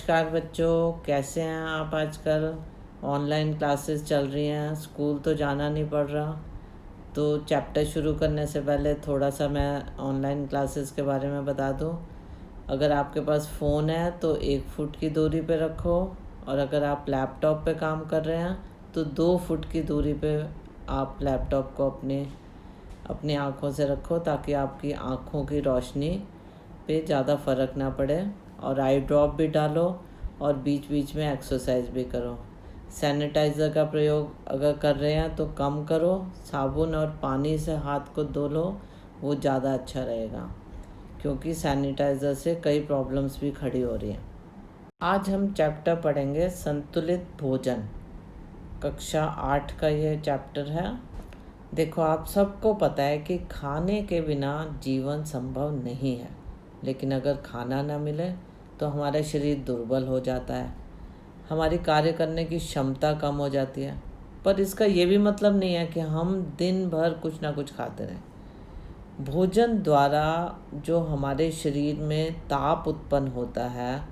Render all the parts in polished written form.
नमस्कार बच्चों, कैसे हैं आप। आजकल ऑनलाइन क्लासेस चल रही हैं, स्कूल तो जाना नहीं पड़ रहा। तो चैप्टर शुरू करने से पहले थोड़ा सा मैं ऑनलाइन क्लासेस के बारे में बता दूं। अगर आपके पास फ़ोन है तो 1 फुट की दूरी पे रखो, और अगर आप लैपटॉप पे काम कर रहे हैं तो 2 फुट की दूरी पे आप लैपटॉप को अपनी आँखों से रखो, ताकि आपकी आँखों की रोशनी पे ज़्यादा फ़र्क ना पड़े। और आई ड्रॉप भी डालो और बीच बीच में एक्सरसाइज भी करो। सैनिटाइज़र का प्रयोग अगर कर रहे हैं तो कम करो, साबुन और पानी से हाथ को धो लो, वो ज़्यादा अच्छा रहेगा, क्योंकि सैनिटाइज़र से कई प्रॉब्लम्स भी खड़ी हो रही हैं। आज हम चैप्टर पढ़ेंगे संतुलित भोजन। कक्षा 8 का ये चैप्टर है। देखो, आप सबको पता है कि खाने के बिना जीवन संभव नहीं है, लेकिन अगर खाना ना मिले तो हमारा शरीर दुर्बल हो जाता है, हमारी कार्य करने की क्षमता कम हो जाती है। पर इसका ये भी मतलब नहीं है कि हम दिन भर कुछ ना कुछ खाते रहें। भोजन द्वारा जो हमारे शरीर में ताप उत्पन्न होता है,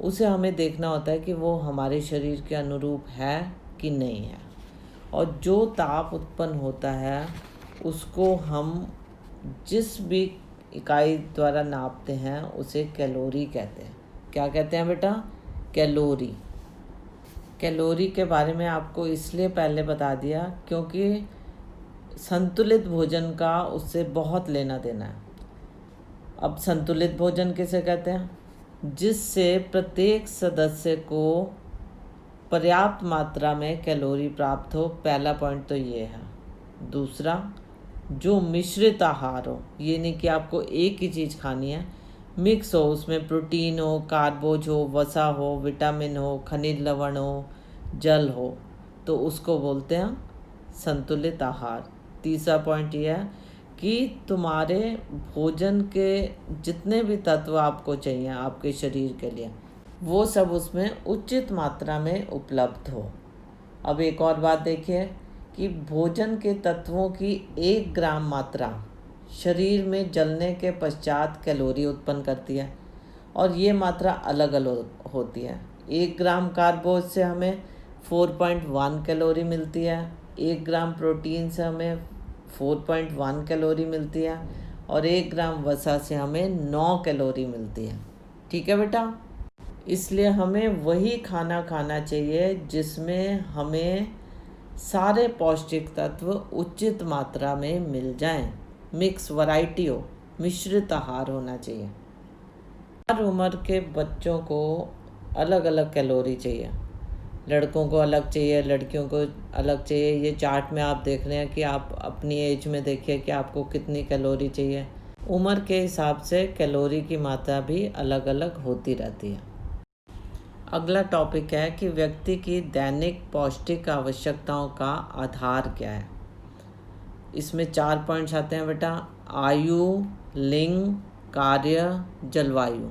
उसे हमें देखना होता है कि वो हमारे शरीर के अनुरूप है कि नहीं है। और जो ताप उत्पन्न होता है उसको हम जिस भी इकाई द्वारा नापते हैं उसे कैलोरी कहते हैं। क्या कहते हैं बेटा? कैलोरी। कैलोरी के बारे में आपको इसलिए पहले बता दिया क्योंकि संतुलित भोजन का उससे बहुत लेना देना है। अब संतुलित भोजन किसे कहते हैं? जिससे प्रत्येक सदस्य को पर्याप्त मात्रा में कैलोरी प्राप्त हो। पहला पॉइंट तो ये है। दूसरा, जो मिश्रित आहार हो, ये नहीं कि आपको एक ही चीज़ खानी है, मिक्स हो, उसमें प्रोटीन हो, कार्बोज हो, वसा हो, विटामिन हो, खनिज लवण हो, जल हो, तो उसको बोलते हैं संतुलित आहार। तीसरा पॉइंट ये है कि तुम्हारे भोजन के जितने भी तत्व आपको चाहिए आपके शरीर के लिए, वो सब उसमें उचित मात्रा में उपलब्ध हो। अब एक और बात देखिए कि भोजन के तत्वों की 1 ग्राम मात्रा शरीर में जलने के पश्चात कैलोरी उत्पन्न करती है, और ये मात्रा अलग अलग होती है। 1 ग्राम कार्बोज से हमें 4.1 कैलोरी मिलती है, 1 ग्राम प्रोटीन से हमें 4.1 कैलोरी मिलती है, और 1 ग्राम वसा से हमें 9 कैलोरी मिलती है। ठीक है बेटा? इसलिए हमें वही खाना खाना चाहिए जिसमें हमें सारे पौष्टिक तत्व उचित मात्रा में मिल जाएं। मिक्स वैरायटी हो, मिश्रित आहार होना चाहिए। हर उम्र के बच्चों को अलग अलग कैलोरी चाहिए। लड़कों को अलग चाहिए, लड़कियों को अलग चाहिए। ये चार्ट में आप देख रहे हैं कि आप अपनी एज में देखिए कि आपको कितनी कैलोरी चाहिए। उम्र के हिसाब से कैलोरी की मात्रा भी अलग अलग होती रहती है। अगला टॉपिक है कि व्यक्ति की दैनिक पौष्टिक आवश्यकताओं का आधार क्या है। इसमें 4 पॉइंट्स आते हैं बेटा। आयु, लिंग, कार्य, जलवायु।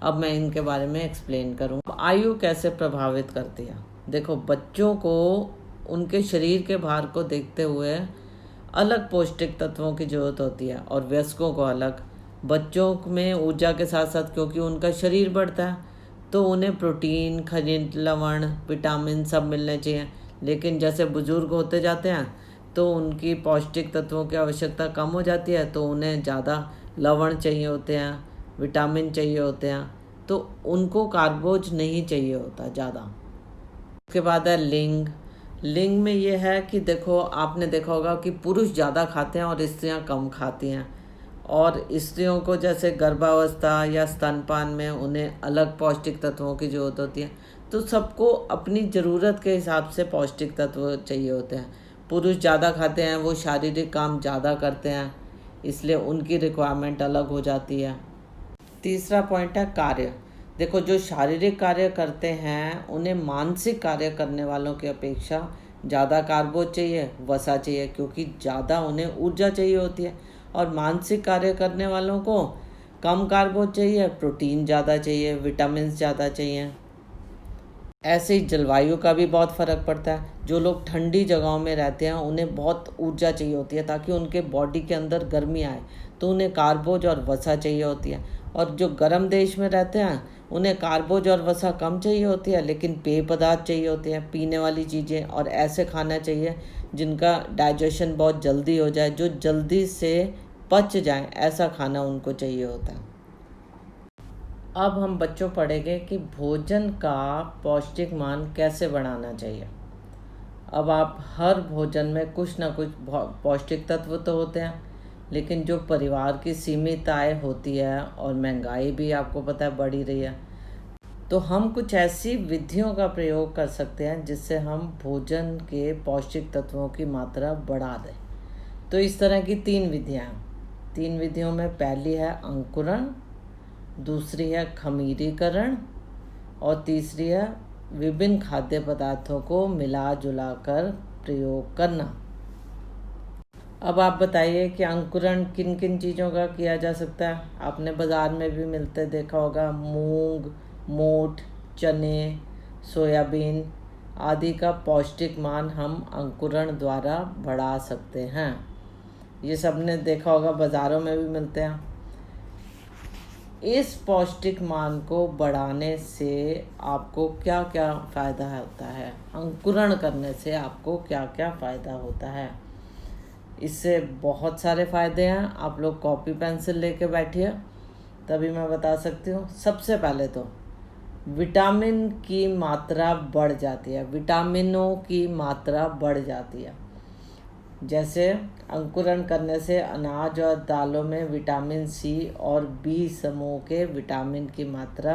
अब मैं इनके बारे में एक्सप्लेन करूँ। आयु कैसे प्रभावित करती है? देखो, बच्चों को उनके शरीर के भार को देखते हुए अलग पौष्टिक तत्वों की ज़रूरत होती है, और वयस्कों को अलग। बच्चों में ऊर्जा के साथ साथ, क्योंकि उनका शरीर बढ़ता है, तो उन्हें प्रोटीन, खनिज लवण, विटामिन सब मिलने चाहिए। लेकिन जैसे बुजुर्ग होते जाते हैं तो उनकी पौष्टिक तत्वों की आवश्यकता कम हो जाती है, तो उन्हें ज़्यादा लवण चाहिए होते हैं, विटामिन चाहिए होते हैं, तो उनको कार्बोज नहीं चाहिए होता ज़्यादा। उसके बाद है लिंग। लिंग में ये है कि देखो, आपने देखा होगा कि पुरुष ज़्यादा खाते हैं और स्त्रियाँ कम खाती हैं। और स्त्रियों को जैसे गर्भावस्था या स्तनपान में उन्हें अलग पौष्टिक तत्वों की ज़रूरत होती है। तो सबको अपनी ज़रूरत के हिसाब से पौष्टिक तत्व चाहिए होते हैं। पुरुष ज़्यादा खाते हैं, वो शारीरिक काम ज़्यादा करते हैं, इसलिए उनकी रिक्वायरमेंट अलग हो जाती है। तीसरा पॉइंट है कार्य। देखो, जो शारीरिक कार्य करते हैं उन्हें मानसिक कार्य करने वालों की अपेक्षा ज़्यादा कार्बोज चाहिए, वसा चाहिए, क्योंकि ज़्यादा उन्हें ऊर्जा चाहिए होती है। और मानसिक कार्य करने वालों को कम कार्बोज चाहिए, प्रोटीन ज़्यादा चाहिए, विटामिन ज़्यादा चाहिए। ऐसे ही जलवायु का भी बहुत फ़र्क पड़ता है। जो लोग ठंडी जगहों में रहते हैं उन्हें बहुत ऊर्जा चाहिए होती है ताकि उनके बॉडी के अंदर गर्मी आए, तो उन्हें कार्बोज और वसा चाहिए होती है। और जो गर्म देश में रहते हैं उन्हें कार्बोज और वसा कम चाहिए होती है, लेकिन पेय पदार्थ चाहिए होते हैं, पीने वाली चीज़ें, और ऐसे खाना चाहिए जिनका डाइजेशन बहुत जल्दी हो जाए, जो जल्दी से पच जाए, ऐसा खाना उनको चाहिए होता है। अब हम बच्चों पढ़ेंगे कि भोजन का पौष्टिक मान कैसे बढ़ाना चाहिए। अब आप हर भोजन में कुछ ना कुछ पौष्टिक तत्व तो होते हैं, लेकिन जो परिवार की सीमित आय होती है और महंगाई भी आपको पता है बढ़ी रही है, तो हम कुछ ऐसी विधियों का प्रयोग कर सकते हैं जिससे हम भोजन के पौष्टिक तत्वों की मात्रा बढ़ा दें। तो इस तरह की 3 विधियां हैं। 3 विधियों में पहली है अंकुरण, दूसरी है खमीरीकरण और तीसरी है विभिन्न खाद्य पदार्थों को मिला जुला कर प्रयोग करना। अब आप बताइए कि अंकुरण किन किन चीज़ों का किया जा सकता है। आपने बाज़ार में भी मिलते देखा होगा, मूंग, मोठ, चने, सोयाबीन आदि का पौष्टिक मान हम अंकुरण द्वारा बढ़ा सकते हैं। ये सब ने देखा होगा, बाज़ारों में भी मिलते हैं। इस पौष्टिक मान को बढ़ाने से आपको क्या क्या फ़ायदा होता है, अंकुरण करने से आपको क्या क्या फ़ायदा होता है। इससे बहुत सारे फ़ायदे हैं। आप लोग कॉपी पेंसिल लेके बैठिए, तभी मैं बता सकती हूँ। सबसे पहले तो विटामिन की मात्रा बढ़ जाती है, विटामिनों की मात्रा बढ़ जाती है। जैसे अंकुरण करने से अनाज और दालों में विटामिन सी और बी समूह के विटामिन की मात्रा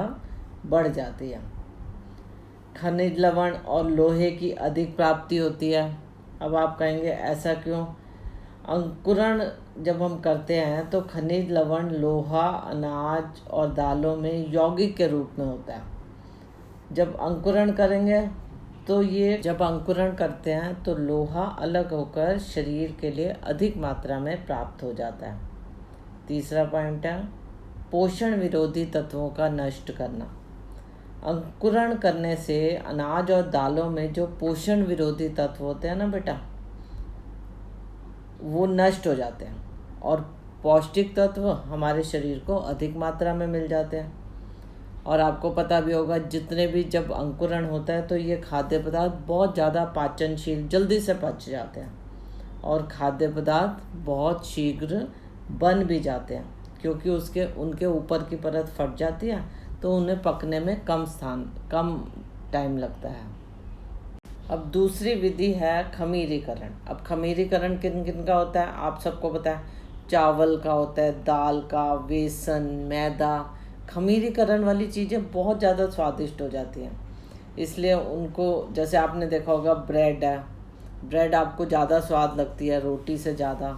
बढ़ जाती है। खनिज लवण और लोहे की अधिक प्राप्ति होती है। अब आप कहेंगे ऐसा क्यों? अंकुरण जब हम करते हैं तो खनिज लवण लोहा अनाज और दालों में यौगिक के रूप में होता है। जब अंकुरण करते हैं तो लोहा अलग होकर शरीर के लिए अधिक मात्रा में प्राप्त हो जाता है। तीसरा पॉइंट है पोषण विरोधी तत्वों का नष्ट करना। अंकुरण करने से अनाज और दालों में जो पोषण विरोधी तत्व होते हैं ना बेटा, वो नष्ट हो जाते हैं और पौष्टिक तत्व हमारे शरीर को अधिक मात्रा में मिल जाते हैं। और आपको पता भी होगा, जितने भी जब अंकुरण होता है तो ये खाद्य पदार्थ बहुत ज़्यादा पाचनशील, जल्दी से पच जाते हैं और खाद्य पदार्थ बहुत शीघ्र बन भी जाते हैं, क्योंकि उनके ऊपर की परत फट जाती है, तो उन्हें पकने में कम टाइम लगता है। अब दूसरी विधि है खमीरीकरण। अब खमीरीकरण किन किन का होता है आप सबको पता है। चावल का होता है, दाल का, बेसन, मैदा। खमीरीकरण वाली चीज़ें बहुत ज़्यादा स्वादिष्ट हो जाती हैं, इसलिए उनको, जैसे आपने देखा होगा ब्रेड है, ब्रेड आपको ज़्यादा स्वाद लगती है रोटी से ज़्यादा।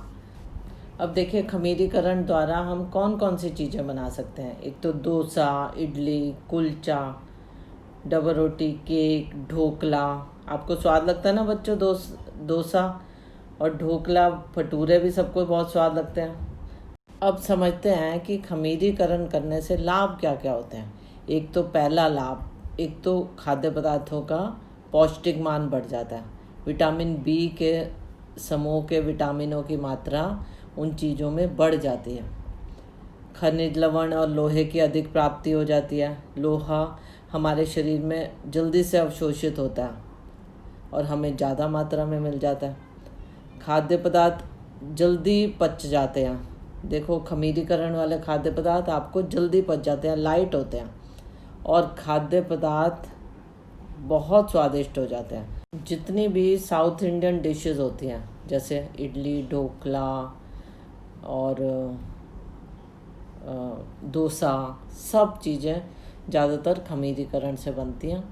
अब देखिए खमीरीकरण द्वारा हम कौन कौन सी चीज़ें बना सकते हैं। एक तो डोसा, इडली, कुलचा, डबल रोटी, केक, ढोकला। आपको स्वाद लगता है ना बच्चों, डोसा और ढोकला, भटूरे भी सबको बहुत स्वाद लगते हैं। अब समझते हैं कि खमीरीकरण करने से लाभ क्या क्या होते हैं। एक तो पहला लाभ, एक तो खाद्य पदार्थों का पौष्टिक मान बढ़ जाता है। विटामिन बी के समूह के विटामिनों की मात्रा उन चीज़ों में बढ़ जाती है। खनिज लवण और लोहे की अधिक प्राप्ति हो जाती है। लोहा हमारे शरीर में जल्दी से अवशोषित होता है और हमें ज़्यादा मात्रा में मिल जाता है। खाद्य पदार्थ जल्दी पच जाते हैं। देखो खमीरीकरण वाले खाद्य पदार्थ आपको जल्दी पच जाते हैं, लाइट होते हैं और खाद्य पदार्थ बहुत स्वादिष्ट हो जाते हैं। जितनी भी साउथ इंडियन डिशेस होती हैं, जैसे इडली, ढोकला और डोसा, सब चीज़ें ज़्यादातर खमीरीकरण से बनती हैं।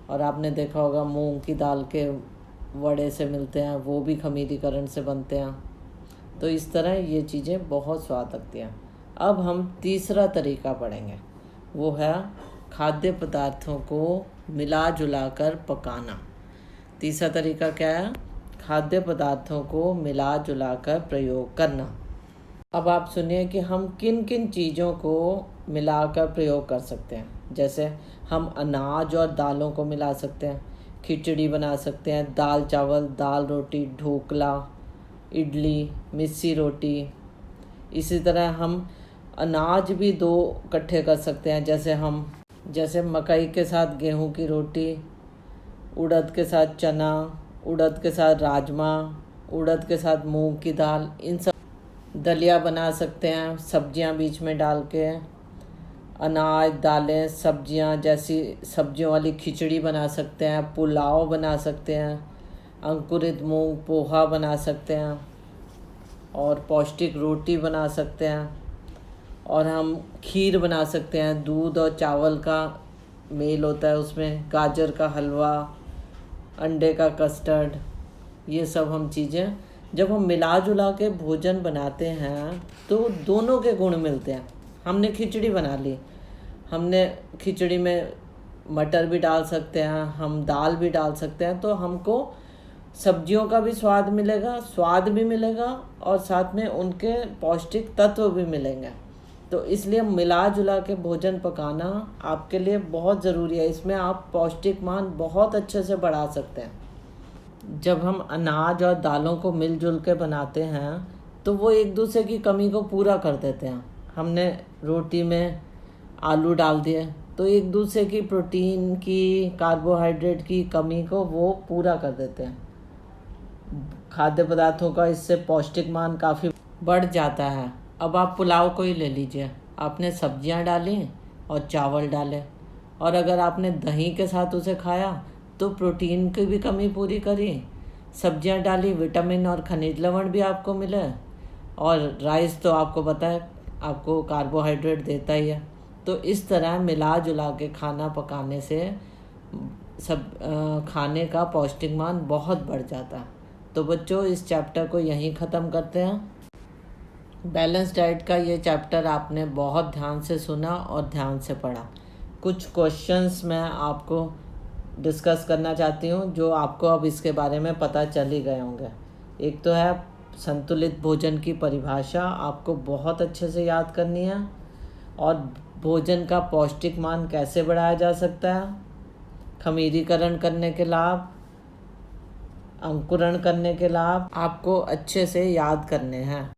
और आपने देखा होगा मूंग की दाल के वड़े से मिलते हैं, वो भी खमीरीकरण से बनते हैं। तो इस तरह ये चीज़ें बहुत स्वाद लगती हैं। अब हम तीसरा तरीका पढ़ेंगे, वो है खाद्य पदार्थों को मिला जुला कर पकाना। तीसरा तरीका क्या है? खाद्य पदार्थों को मिला जुला कर प्रयोग करना। अब आप सुनिए कि हम किन किन चीज़ों को मिलाकर प्रयोग कर सकते हैं। जैसे हम अनाज और दालों को मिला सकते हैं, खिचड़ी बना सकते हैं, दाल चावल, दाल रोटी, ढोकला, इडली, मिस्सी रोटी। इसी तरह हम अनाज भी 2 इकट्ठे कर सकते हैं, जैसे मकई के साथ गेहूं की रोटी, उड़द के साथ चना, उड़द के साथ राजमा, उड़द के साथ मूंग की दाल, इन सब दलिया बना सकते हैं सब्जियां बीच में डाल के। अनाज, दालें, सब्जियां जैसी सब्जियों वाली खिचड़ी बना सकते हैं, पुलाव बना सकते हैं, अंकुरित मूंग पोहा बना सकते हैं और पौष्टिक रोटी बना सकते हैं। और हम खीर बना सकते हैं, दूध और चावल का मेल होता है उसमें, गाजर का हलवा, अंडे का कस्टर्ड, ये सब हम चीज़ें जब हम मिला जुला के भोजन बनाते हैं तो दोनों के गुण मिलते हैं। हमने खिचड़ी बना ली, हमने खिचड़ी में मटर भी डाल सकते हैं, हम दाल भी डाल सकते हैं, तो हमको सब्जियों का भी स्वाद भी मिलेगा और साथ में उनके पौष्टिक तत्व भी मिलेंगे। तो इसलिए मिला जुला के भोजन पकाना आपके लिए बहुत ज़रूरी है। इसमें आप पौष्टिक मान बहुत अच्छे से बढ़ा सकते हैं। जब हम अनाज और दालों को मिलजुल के बनाते हैं तो वो एक दूसरे की कमी को पूरा कर देते हैं। हमने रोटी में आलू डाल दिए तो एक दूसरे की प्रोटीन की, कार्बोहाइड्रेट की कमी को वो पूरा कर देते हैं। खाद्य पदार्थों का इससे पौष्टिक मान काफ़ी बढ़ जाता है। अब आप पुलाव को ही ले लीजिए, आपने सब्जियां डाली और चावल डाले, और अगर आपने दही के साथ उसे खाया तो प्रोटीन की भी कमी पूरी करी, सब्जियां डाली, विटामिन और खनिज लवण भी आपको मिले, और राइस तो आपको पता है आपको कार्बोहाइड्रेट देता ही है। तो इस तरह मिला जुला के खाना पकाने से खाने का पौष्टिक मान बहुत बढ़ जाता है। तो बच्चों, इस चैप्टर को यहीं ख़त्म करते हैं। बैलेंस डाइट का ये चैप्टर आपने बहुत ध्यान से सुना और ध्यान से पढ़ा। कुछ क्वेश्चंस मैं आपको डिस्कस करना चाहती हूँ जो आपको अब इसके बारे में पता चल ही गए होंगे। एक तो है संतुलित भोजन की परिभाषा, आपको बहुत अच्छे से याद करनी है, और भोजन का पौष्टिक मान कैसे बढ़ाया जा सकता है, खमीरीकरण करने के लाभ, अंकुरण करने के लाभ आपको अच्छे से याद करने हैं।